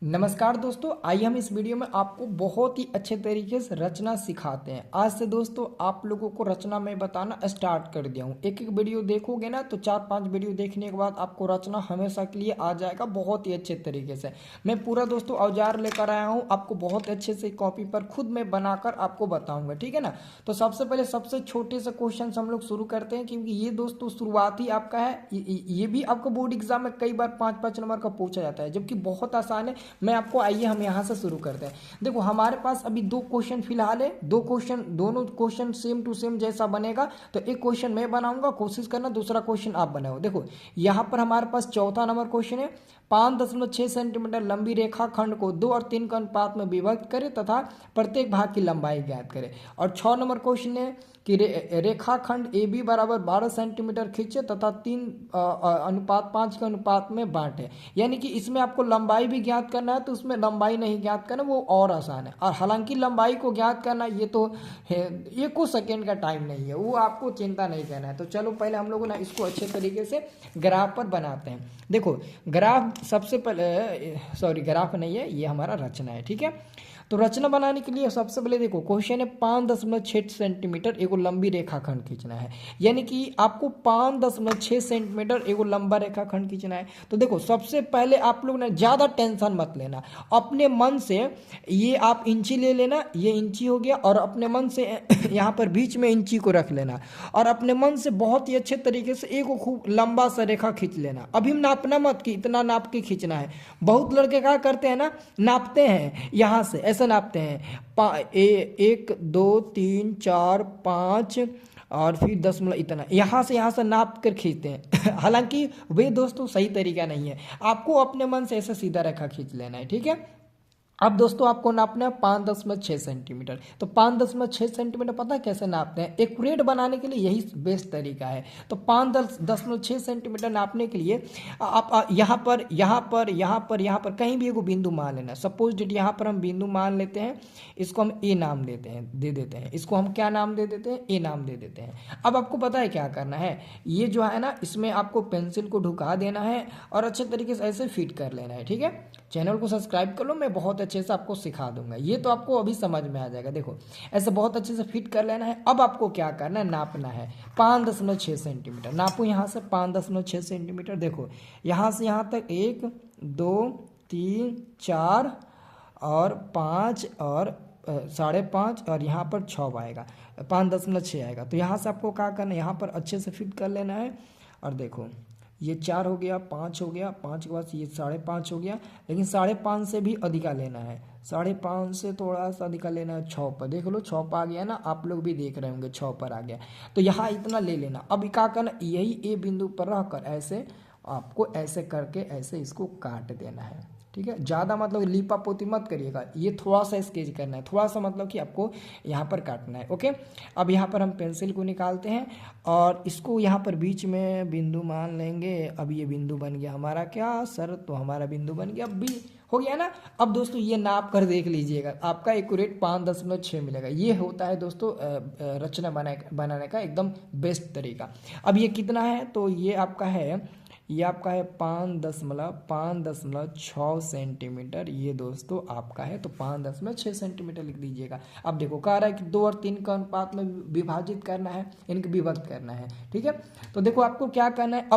नमस्कार दोस्तों, आइए हम इस वीडियो में आपको बहुत ही अच्छे तरीके से रचना सिखाते हैं। आज से दोस्तों आप लोगों को रचना मैं बताना स्टार्ट कर दिया हूँ। एक एक वीडियो देखोगे ना तो 4-5 वीडियो देखने के बाद आपको रचना हमेशा के लिए आ जाएगा बहुत ही अच्छे तरीके से। मैं पूरा दोस्तों औजार लेकर आया हूँ, आपको बहुत अच्छे से कॉपी पर खुद मैं बनाकर आपको बताऊँगा, ठीक है ना। तो सबसे पहले सबसे छोटे से क्वेश्चन हम लोग शुरू करते हैं, क्योंकि ये दोस्तों शुरुआत ही आपका है। ये भी आपको बोर्ड एग्जाम में कई बार 5-5 नंबर का पूछा जाता है, जबकि बहुत आसान है। मैं आपको आइए हम यहाँ से शुरू करते हैं। देखो हमारे पास अभी दो क्वेश्चन फिलहाल है, दोनों क्वेश्चन सेम टू सेम जैसा बनेगा। तो एक क्वेश्चन मैं बनाऊंगा, कोशिश करना दूसरा क्वेश्चन आप बनाओ। देखो यहाँ पर हमारे पास चौथा नंबर क्वेश्चन है, 5.6 सेंटीमीटर लंबी रेखाखंड को 2 और 3 के अनुपात में विभक्त करे तथा प्रत्येक भाग की लंबाई ज्ञात करे। और 6 नंबर क्वेश्चन है कि रेखाखंड ए बी बराबर 12 सेंटीमीटर खींचे तथा 3:5 के अनुपात में बांटे। यानी कि इसमें आपको लंबाई भी ज्ञात करना है, तो उसमें लंबाई नहीं ज्ञात करना, वो और आसान है। और हालांकि लंबाई को ज्ञात करना ये तो एक को सेकेंड का टाइम नहीं है, वो आपको चिंता नहीं करना है। तो चलो पहले हम लोग ना इसको अच्छे तरीके से ग्राफ पर बनाते हैं। देखो ग्राफ सबसे पहले, सॉरी ग्राफ नहीं है, ये हमारा रचना है, ठीक है। तो रचना बनाने के लिए सबसे पहले देखो क्वेश्चन है 5.6 सेंटीमीटर एगो लंबी रेखाखंड खींचना है। यानी कि आपको 5.6 सेंटीमीटर एगो लंबा रेखाखंड खींचना है। तो देखो सबसे पहले आप लोग ना ज़्यादा टेंशन मत लेना, अपने मन से ये आप इंची ले लेना, ये इंची हो गया, और अपने मन से यहाँ पर बीच में इंची को रख लेना, और अपने मन से बहुत ही अच्छे तरीके से एक खूब लंबा सा रेखा खींच लेना। अभी नापना मत कि इतना नाप के खींचना है। बहुत लड़के क्या करते हैं ना, नापते हैं यहाँ से, ऐसे नापते हैं 1 2 3 4 5 और फिर 10 इतना यहाँ से नाप कर खींचते हैं। हालांकि वे दोस्तों सही तरीका नहीं है, आपको अपने मन से ऐसा सीधा रेखा खींच लेना है, ठीक है। अब दोस्तों आपको नापना है 5.6 सेंटीमीटर। तो 5.6 सेंटीमीटर पता है कैसे नापते हैं, एक्यूरेट बनाने के लिए यही बेस्ट तरीका है। तो 5.6 सेंटीमीटर नापने के लिए आप यहाँ पर कहीं भी एक बिंदु मान लेना। सपोज डेट यहाँ पर हम बिंदु मान लेते हैं, इसको हम ए नाम दे देते हैं। इसको हम क्या नाम दे देते हैं, ए नाम दे देते हैं। अब आपको पता है क्या करना है, ये जो है ना, इसमें आपको पेंसिल को ढुका देना है और अच्छे तरीके से ऐसे फिट कर लेना है, ठीक है। चैनल को सब्सक्राइब कर लो, मैं बहुत अच्छे से आपको सिखा दूंगा, ये तो आपको अभी समझ में आ जाएगा। देखो ऐसे बहुत अच्छे से फिट कर लेना है। अब आपको क्या करना है, नापना है 5.6 सेंटीमीटर। नापो यहाँ से 5.6 सेंटीमीटर। देखो यहाँ से यहाँ तक 1 2 3 4 और 5 और 5.5 और यहाँ पर 6 आएगा, 5.6 आएगा। तो यहाँ से आपको क्या करना है, यहाँ पर अच्छे से फिट कर लेना है। और देखो ये 4 हो गया, 5 हो गया, 5 के बाद ये 5.5 हो गया, लेकिन 5.5 से भी अधिका लेना है, 5.5 से थोड़ा सा अधिका लेना है। 6 पर देख लो, 6 पर आ गया ना, आप लोग भी देख रहे होंगे 6 पर आ गया। तो यहाँ इतना ले लेना। अब क्या करना, यही ए बिंदु पर रहकर ऐसे आपको ऐसे करके ऐसे इसको काट देना है, ठीक है। ज़्यादा मतलब लीपा पोती मत करिएगा, ये थोड़ा सा स्केच करना है, थोड़ा सा मतलब कि आपको यहाँ पर काटना है, ओके। अब यहाँ पर हम पेंसिल को निकालते हैं और इसको यहाँ पर बीच में बिंदु मान लेंगे। अब ये बिंदु बन गया हमारा क्या सर, तो हमारा बिंदु बन गया, अब भी हो गया ना। अब दोस्तों ये नाप कर देख लीजिएगा, आपका एक्यूरेट 5.6 मिलेगा। ये होता है दोस्तों रचना बनाने का एकदम बेस्ट तरीका। अब ये कितना है, तो ये आपका है 5.6 सेंटीमीटर। ये दोस्तों आपका है, तो 5.6 सेंटीमीटर लिख दीजिएगा। अब देखो कह रहा है कि 2 और 3 का अनुपात में विभाजित करना है, इनको विभक्त करना है, ठीक है। तो देखो आपको क्या करना है,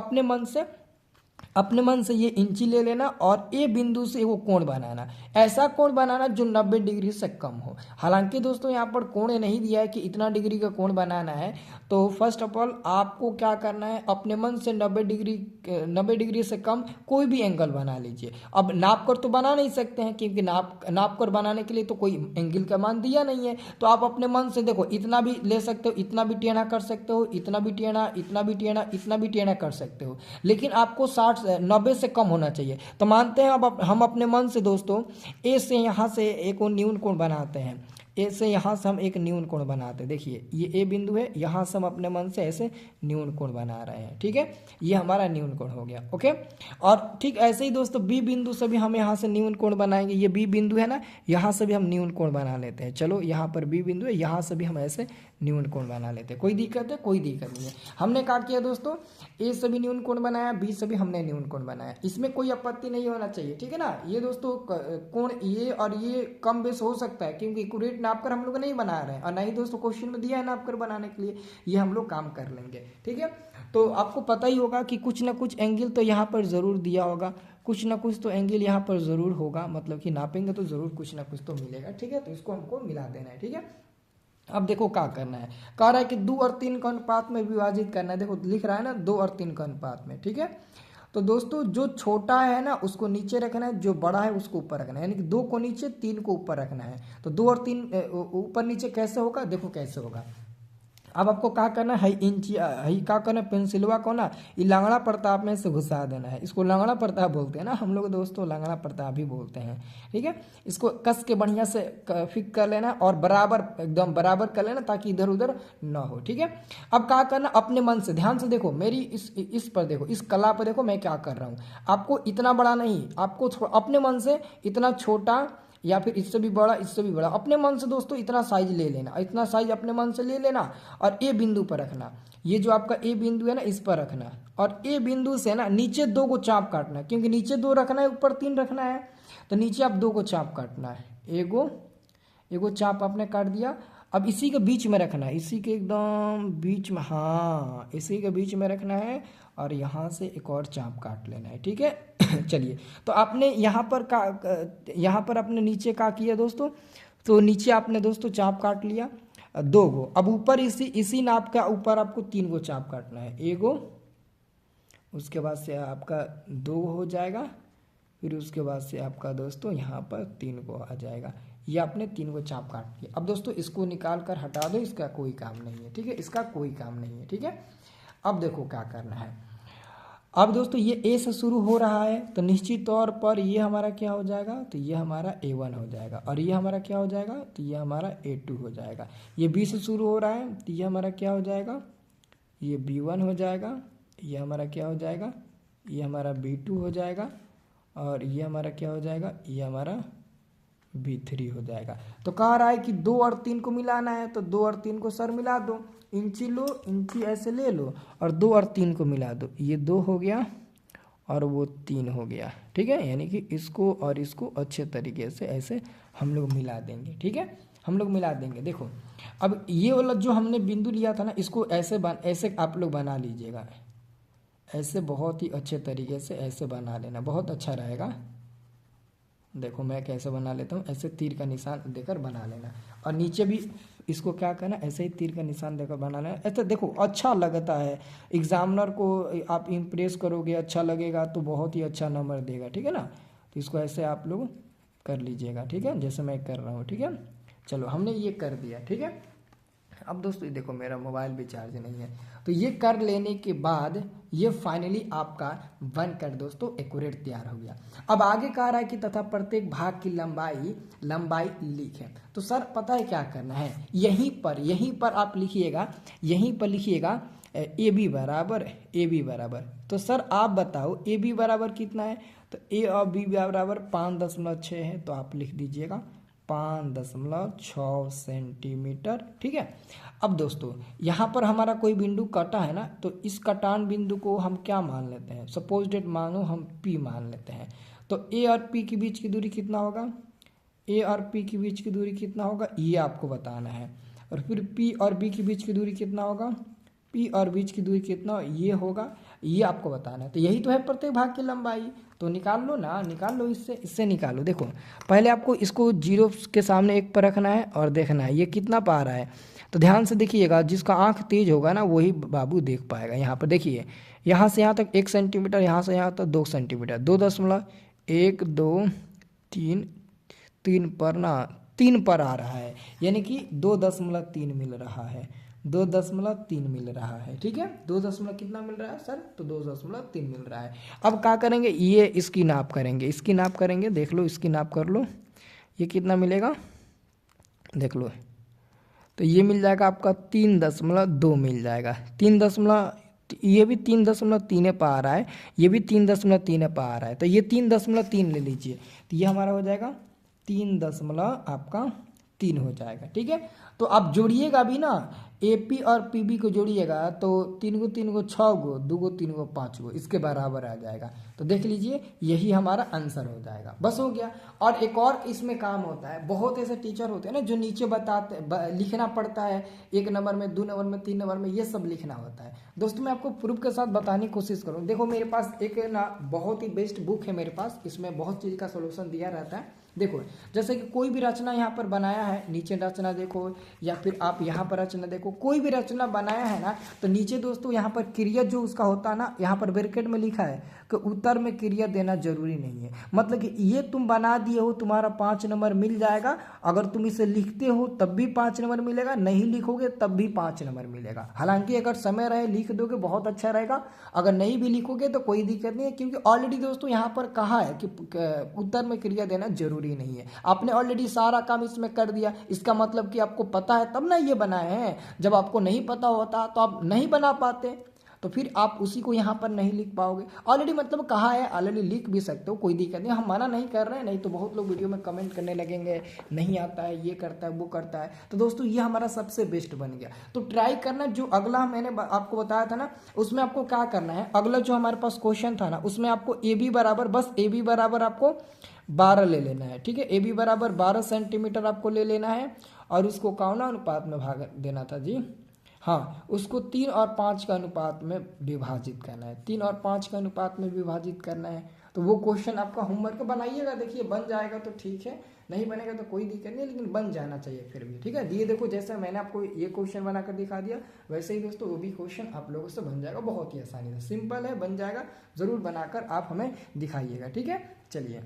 अपने मन से ये इंची ले लेना और ए बिंदु से वो कोण बनाना, ऐसा कोण बनाना जो 90 डिग्री से कम हो। हालांकि दोस्तों यहाँ पर कोण नहीं दिया है कि इतना डिग्री का कोण बनाना है। तो फर्स्ट ऑफ ऑल आपको क्या करना है, अपने मन से 90 डिग्री से कम कोई भी एंगल बना लीजिए। अब नाप कर तो बना नहीं सकते हैं, क्योंकि नाप कर बनाने के लिए तो कोई एंगल का मान दिया नहीं है। तो आप अपने मन से देखो, इतना भी ले सकते हो, इतना भी टेढ़ा कर सकते हो, इतना भी टेढ़ा, इतना भी टेढ़ा, इतना भी टेढ़ा कर सकते हो, लेकिन आपको 90 से कम होना चाहिए। तो मानते हैं अब हम अपने मन से दोस्तों ए से यहाँ से एक न्यून कोण बनाते हैं, ए से यहाँ से हम एक न्यून कोण बनाते हैं। देखिए ये ए बिंदु है, यहाँ से हम अपने मन से ऐसे न्यून कोण बना रहे हैं, ठीक है। ये हमारा न्यून कोण हो गया, ओके। और ठीक ऐसे ही दोस्तों बी बिंदु से भी हम यहाँ से न्यून कोण बनाएंगे। ये बी बिंदु है ना, यहाँ से भी हम न्यून कोण बना लेते हैं। चलो यहाँ पर बी बिंदु है, यहाँ से भी हम ऐसे न्यून कोण बना लेते हैं। कोई दिक्कत है? कोई दिक्कत नहीं है। हमने क्या किया दोस्तों, ए से भी न्यून कोण बनाया, बी से भी हमने न्यून कोण बनाया, इसमें कोई आपत्ति नहीं होना चाहिए, ठीक है ना। ये दोस्तों कोण ये और ये कम बेस हो सकता है, क्योंकि एक्यूरेट नाप कर हम लोग नहीं बना रहे हैं, और नहीं दोस्तों क्वेश्चन में दिया है नाप कर बनाने के लिए, ये हम लोग काम कर लेंगे, ठीक है। तो आपको पता ही होगा कि कुछ ना कुछ एंगल तो यहाँ पर ज़रूर दिया होगा, कुछ ना कुछ तो एंगल यहाँ पर ज़रूर होगा, मतलब कि नापेंगे तो ज़रूर कुछ ना कुछ तो मिलेगा, ठीक है। तो इसको हमको मिला देना है, ठीक है। अब देखो क्या करना है, कह रहा है कि 2 और 3 का अनुपात में विभाजित करना है। देखो लिख रहा है ना 2 और 3 का अनुपात में, ठीक है। तो दोस्तों जो छोटा है ना उसको नीचे रखना है, जो बड़ा है उसको ऊपर रखना है, यानी कि 2 को नीचे 3 को ऊपर रखना है। तो 2 और 3 ऊपर नीचे कैसे होगा, देखो कैसे होगा। अब आपको क्या करना है, इंची क्या करना है, पेंसिलवा को ना ये लंगड़ा प्रताप में से घुसा देना है। इसको लंगड़ा प्रताप बोलते हैं ना हम लोग दोस्तों, लंगड़ा प्रताप ही बोलते हैं, ठीक है। इसको कस के बढ़िया से फिक कर लेना और बराबर एकदम बराबर कर लेना, ताकि इधर उधर ना हो, ठीक है। अब क्या करना, अपने मन से ध्यान से देखो, मेरी इस पर देखो, इस कला पर देखो मैं क्या कर रहा हूँ। आपको इतना बड़ा नहीं, आपको अपने मन से इतना छोटा या फिर इससे भी बड़ा, इससे भी बड़ा, अपने मन से दोस्तों इतना साइज ले लेना, इतना साइज अपने मन से ले लेना, और ए बिंदु पर रखना। ये जो आपका ए बिंदु है ना इस पर रखना, और ए बिंदु से ना नीचे 2 को चाप काटना, क्योंकि नीचे 2 रखना है ऊपर 3 रखना है, तो नीचे आप 2 को चाप काटना है। एगो चाप आपने काट दिया। अब इसी के बीच में रखना है, इसी के एकदम बीच में, हाँ इसी के बीच में रखना है, और यहाँ से एक और चाप काट लेना है, ठीक है। चलिए, तो आपने यहाँ पर आपने नीचे क्या किया दोस्तों, तो नीचे आपने दोस्तों चाप काट लिया 2 गो। अब ऊपर इसी नाप का ऊपर आपको 3 गो चाप काटना है, एगो, उसके बाद से आपका 2 हो जाएगा, फिर उसके बाद से आपका दोस्तों यहाँ पर 3 गो आ जाएगा। ये आपने 3 गो चाप काट लिया। अब दोस्तों इसको निकाल कर हटा दो, इसका कोई काम नहीं है, ठीक है, इसका कोई काम नहीं है, ठीक है। अब देखो क्या करना है। अब दोस्तों ये ए से शुरू हो रहा है, तो निश्चित तौर पर ये हमारा क्या हो जाएगा, तो ये हमारा A1 हो जाएगा, और ये हमारा क्या हो जाएगा, तो ये हमारा A2 हो जाएगा। ये B से शुरू हो रहा है, तो ये हमारा क्या हो जाएगा, ये B1 हो जाएगा। ये हमारा क्या हो जाएगा, ये हमारा B2 हो जाएगा, और ये हमारा क्या हो जाएगा, ये हमारा B3 हो जाएगा। तो कह रहा है कि 2 और 3 को मिलाना है, तो 2 और 3 को सर मिला दो, इंची लो, इंची ऐसे ले लो, और 2 और 3 को मिला दो। ये 2 हो गया और वो 3 हो गया, ठीक है। यानी कि इसको और इसको अच्छे तरीके से ऐसे हम लोग मिला देंगे, ठीक है, हम लोग मिला देंगे। देखो अब ये वाला जो हमने बिंदु लिया था ना, इसको ऐसे आप लोग बना लीजिएगा, ऐसे बहुत ही अच्छे तरीके से ऐसे बना लेना, बहुत अच्छा रहेगा। देखो मैं कैसे बना लेता हूँ, ऐसे तीर का निशान देकर बना लेना, और नीचे भी इसको क्या करना, ऐसे ही तीर का निशान देकर बना लेना। ऐसे देखो अच्छा लगता है, एग्जामिनर को आप इम्प्रेस करोगे, अच्छा लगेगा तो बहुत ही अच्छा नंबर देगा, ठीक है ना। तो इसको ऐसे आप लोग कर लीजिएगा, ठीक है, जैसे मैं कर रहा हूँ, ठीक है। चलो हमने ये कर दिया, ठीक है। अब दोस्तों देखो मेरा मोबाइल भी चार्ज नहीं है, तो ये कर लेने के बाद ये फाइनली आपका बनकर दोस्तों एक्यूरेट तैयार हो गया। अब आगे कह रहा है कि तथा प्रत्येक भाग की लंबाई लिखें। तो सर पता है क्या करना है, यहीं पर आप लिखिएगा, यहीं पर लिखिएगा ए बी बराबर। तो सर आप बताओ ए बी बराबर कितना है, तो ए और बी बराबर 5.6 है, तो आप लिख दीजिएगा 5.6 सेंटीमीटर, ठीक है। अब दोस्तों यहाँ पर हमारा कोई बिंदु कटा है ना, तो इस कटान बिंदु को हम क्या मान लेते हैं, सपोज डेट मानो हम P मान लेते हैं। तो ए और P के बीच की दूरी कितना होगा, ए और P के बीच की दूरी कितना होगा, ये आपको बताना है। और फिर P और B के बीच की दूरी कितना होगा, P और बीच की दूरी कितना ये होगा, ये आपको बताना है। तो यही तो है प्रत्येक भाग की लंबाई, तो निकाल लो ना, निकाल लो, इससे निकालो। देखो पहले आपको इसको 0 के सामने 1 पर रखना है और देखना है ये कितना पा रहा है। तो ध्यान से देखिएगा, जिसका आंख तेज होगा ना वही बाबू देख पाएगा। यहाँ पर देखिए, यहाँ से यहाँ तक 1 सेंटीमीटर, यहाँ से यहाँ तक 2 सेंटीमीटर, 2.1 2 3 3 पर ना 3 पर आ रहा है, यानी कि 2.3 मिल रहा है, 2.3 मिल रहा है, ठीक है। 2 कितना मिल रहा है सर, तो 2.3 मिल रहा है। अब क्या करेंगे, ये इसकी नाप करेंगे, देख लो, इसकी नाप कर लो, ये कितना मिलेगा देख लो। तो ये मिल जाएगा आपका 3.2 मिल जाएगा, ये भी 3.3 पर आ रहा है, ये भी 3.3 पर आ रहा है, तो ये 3.3 ले लीजिए, तो ये हमारा हो जाएगा 3 आपका 3 हो जाएगा। ठीक है, तो आप जोड़िएगा भी ना, एपी और पीबी को जोड़िएगा तो 3 को 3 को 6 गो, 2 को 3 को 5 गो, इसके बराबर आ जाएगा। तो देख लीजिए यही हमारा आंसर हो जाएगा, बस हो गया। और एक और इसमें काम होता है, बहुत ऐसे टीचर होते हैं ना जो नीचे बताते लिखना पड़ता है, 1 नंबर में, 2 नंबर में, 3 नंबर में, ये सब लिखना होता है। दोस्तों मैं आपको प्रूफ के साथ बताने की कोशिश करूँ। देखो मेरे पास एक ना बहुत ही बेस्ट बुक है मेरे पास, इसमें बहुत चीज़ का सोल्यूशन दिया रहता है। देखो जैसे कि कोई भी रचना यहाँ पर बनाया है, नीचे रचना देखो या फिर आप यहाँ पर रचना देखो, कोई भी रचना बनाया है ना, तो नीचे दोस्तों यहाँ पर क्रिया जो उसका होता है ना, यहाँ पर ब्रैकेट में लिखा है कि उत्तर में क्रिया देना जरूरी नहीं है। मतलब कि ये तुम बना दिए हो, तुम्हारा 5 नंबर मिल जाएगा। अगर तुम इसे लिखते हो तब भी 5 नंबर मिलेगा, नहीं लिखोगे तब भी 5 नंबर मिलेगा। हालांकि अगर समय रहे लिख दोगे बहुत अच्छा रहेगा, अगर नहीं भी लिखोगे तो कोई दिक्कत नहीं है, क्योंकि ऑलरेडी दोस्तों यहाँ पर कहा है कि उत्तर में क्रिया देना जरूरी नहीं है। आपने ऑलरेडी सारा काम इसमें कर दिया, इसका मतलब कि आपको पता है तब ना ये बनाए हैं। जब आपको नहीं पता होता तो आप नहीं बना पाते, तो फिर आप उसी को यहाँ पर नहीं लिख पाओगे। ऑलरेडी मतलब कहा है, ऑलरेडी लिख भी सकते हो, कोई दिक्कत नहीं, हम मना नहीं कर रहे हैं। नहीं तो बहुत लोग वीडियो में कमेंट करने लगेंगे नहीं आता है, ये करता है, वो करता है। तो दोस्तों ये हमारा सबसे बेस्ट बन गया। तो ट्राई करना, जो अगला मैंने आपको बताया था ना, उसमें आपको क्या करना है, अगला जो हमारे पास क्वेश्चन था ना, उसमें आपको ए बी बराबर, बस ए बी बराबर आपको 12 ले लेना है। ठीक है, ए बी बराबर 12 सेंटीमीटर आपको ले लेना है, और उसको कौना अनुपात में भाग देना था जी, हाँ, उसको 3 और 5 का अनुपात में विभाजित करना है, 3 और 5 का अनुपात में विभाजित करना है। तो वो क्वेश्चन आपका होमवर्क बनाइएगा, देखिए बन जाएगा तो ठीक है, नहीं बनेगा तो कोई दिक्कत नहीं, लेकिन बन जाना चाहिए फिर भी। ठीक है, ये देखो जैसे मैंने आपको ये क्वेश्चन बनाकर दिखा दिया, वैसे ही दोस्तों वो भी क्वेश्चन आप लोगों से बन जाएगा बहुत ही आसानी से, सिंपल है, बन जाएगा। जरूर बनाकर आप हमें दिखाइएगा। ठीक है, चलिए।